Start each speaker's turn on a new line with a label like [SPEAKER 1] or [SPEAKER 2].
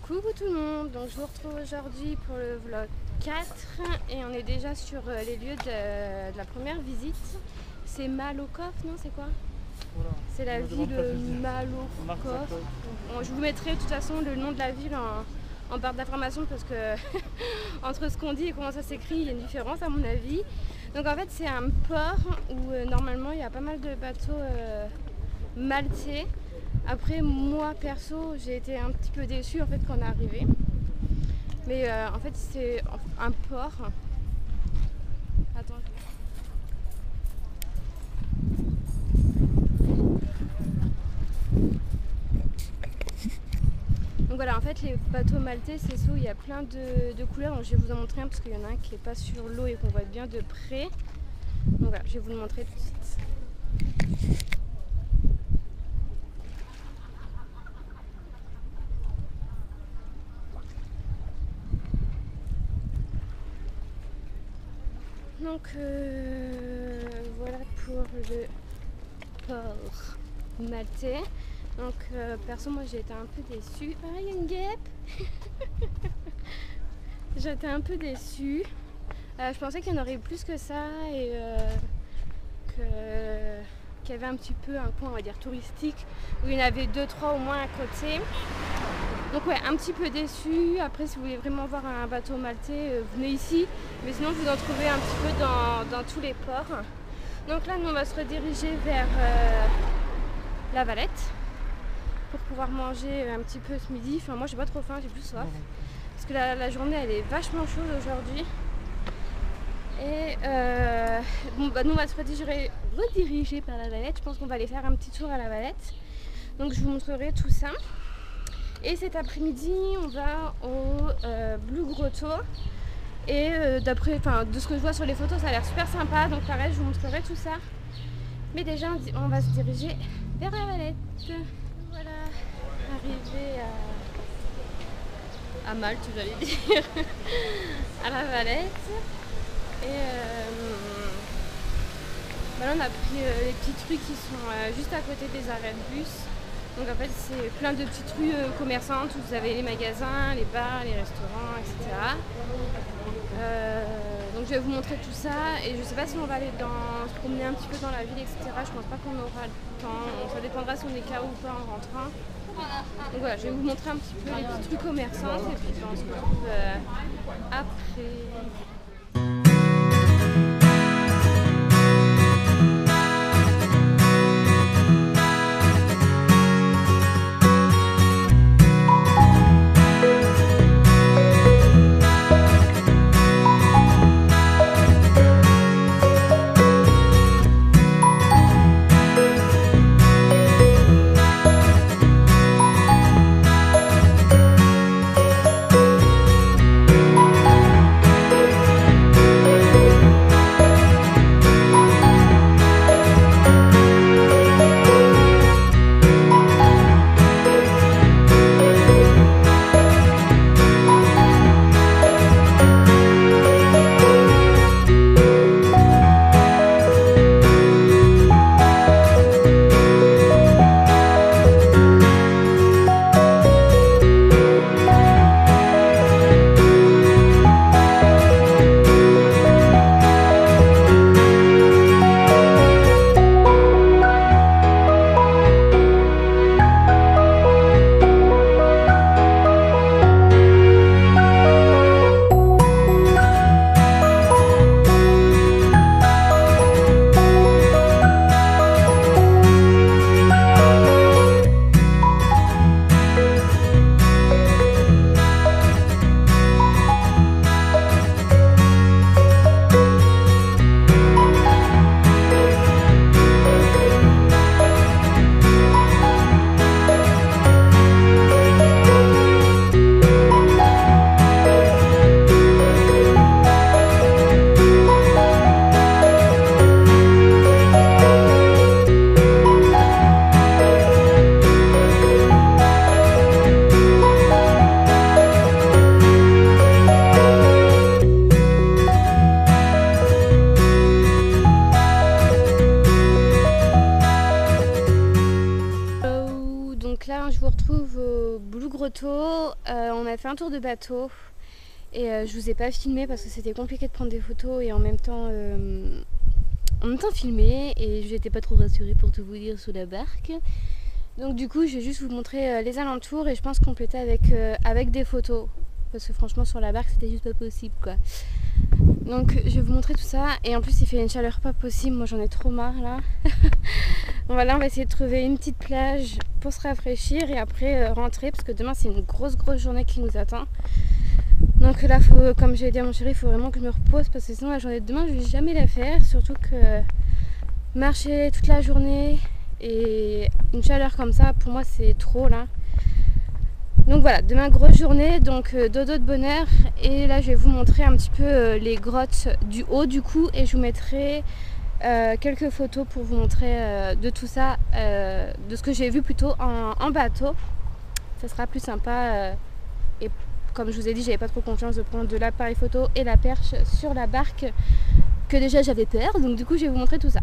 [SPEAKER 1] Coucou tout le monde, donc je vous retrouve aujourd'hui pour le vlog 4 et on est déjà sur les lieux de la première visite. C'est Malakoff, non c'est quoi?
[SPEAKER 2] Voilà.
[SPEAKER 1] C'est la ville Malakoff. Bon, je vous mettrai de toute façon le nom de la ville en barre d'information parce que entre ce qu'on dit et comment ça s'écrit, il y a une différence à mon avis. Donc en fait c'est un port où normalement il y a pas mal de bateaux maltais. Après moi perso j'ai été un petit peu déçue en fait quand on est arrivé. Mais en fait c'est un port. Attends. Donc voilà, en fait les bateaux maltais c'est ça où il y a plein de couleurs. Donc je vais vous en montrer un parce qu'il y en a un qui est pas sur l'eau et qu'on voit bien de près. Donc voilà, je vais vous le montrer tout de suite. Donc voilà pour le port maltais. Donc perso moi j'ai été un peu déçue. Ah il y a une guêpe. J'ai été un peu déçue. Je pensais qu'il y en aurait plus que ça et qu'il y avait un petit peu un coin on va dire touristique où il y en avait 2-3 au moins à côté. Donc ouais, un petit peu déçu. Après si vous voulez vraiment voir un bateau maltais, venez ici. Mais sinon vous en trouvez un petit peu dans tous les ports. Donc là nous on va se rediriger vers La Valette pour pouvoir manger un petit peu ce midi. Enfin moi j'ai pas trop faim, j'ai plus soif. Parce que la journée elle est vachement chaude aujourd'hui. Et bon, bah, nous on va se rediriger par La Valette. Je pense qu'on va aller faire un petit tour à La Valette. Donc je vous montrerai tout ça. Et cet après-midi, on va au Blue Grotto. Et de ce que je vois sur les photos, ça a l'air super sympa. Donc pareil, je vous montrerai tout ça. Mais déjà, on va se diriger vers La Valette. Voilà, arrivé à Malte, j'allais dire, à La Valette. Et là, on a pris les petites rues qui sont juste à côté des arrêts de bus. Donc en fait c'est plein de petites rues commerçantes où vous avez les magasins, les bars, les restaurants, etc. Donc je vais vous montrer tout ça et je sais pas si on va aller se promener un petit peu dans la ville, etc. Je pense pas qu'on aura le temps, ça dépendra si on est KO ou pas en rentrant. Donc voilà, je vais vous montrer un petit peu les petites rues commerçantes et puis on se retrouve après. on a fait un tour de bateau et je vous ai pas filmé parce que c'était compliqué de prendre des photos et en même temps filmer, et j'étais pas trop rassurée pour tout vous dire sous la barque. Donc du coup je vais juste vous montrer les alentours et je pense compléter avec des photos parce que franchement sur la barque c'était juste pas possible quoi. Donc je vais vous montrer tout ça, et en plus il fait une chaleur pas possible, moi j'en ai trop marre là. Bon, voilà, on va essayer de trouver une petite plage pour se rafraîchir et après rentrer parce que demain c'est une grosse journée qui nous attend. Donc là, comme j'ai dit à mon chéri, il faut vraiment que je me repose parce que sinon la journée de demain je vais jamais la faire, surtout que marcher toute la journée et une chaleur comme ça pour moi c'est trop là. Donc voilà, demain grosse journée, donc dodo de bonne heure, et là je vais vous montrer un petit peu les grottes du haut du coup, et je vous mettrai quelques photos pour vous montrer de tout ça, de ce que j'ai vu plutôt en bateau. Ça sera plus sympa, et comme je vous ai dit, j'avais pas trop confiance de prendre de l'appareil photo et la perche sur la barque, que déjà j'avais peur, donc du coup je vais vous montrer tout ça.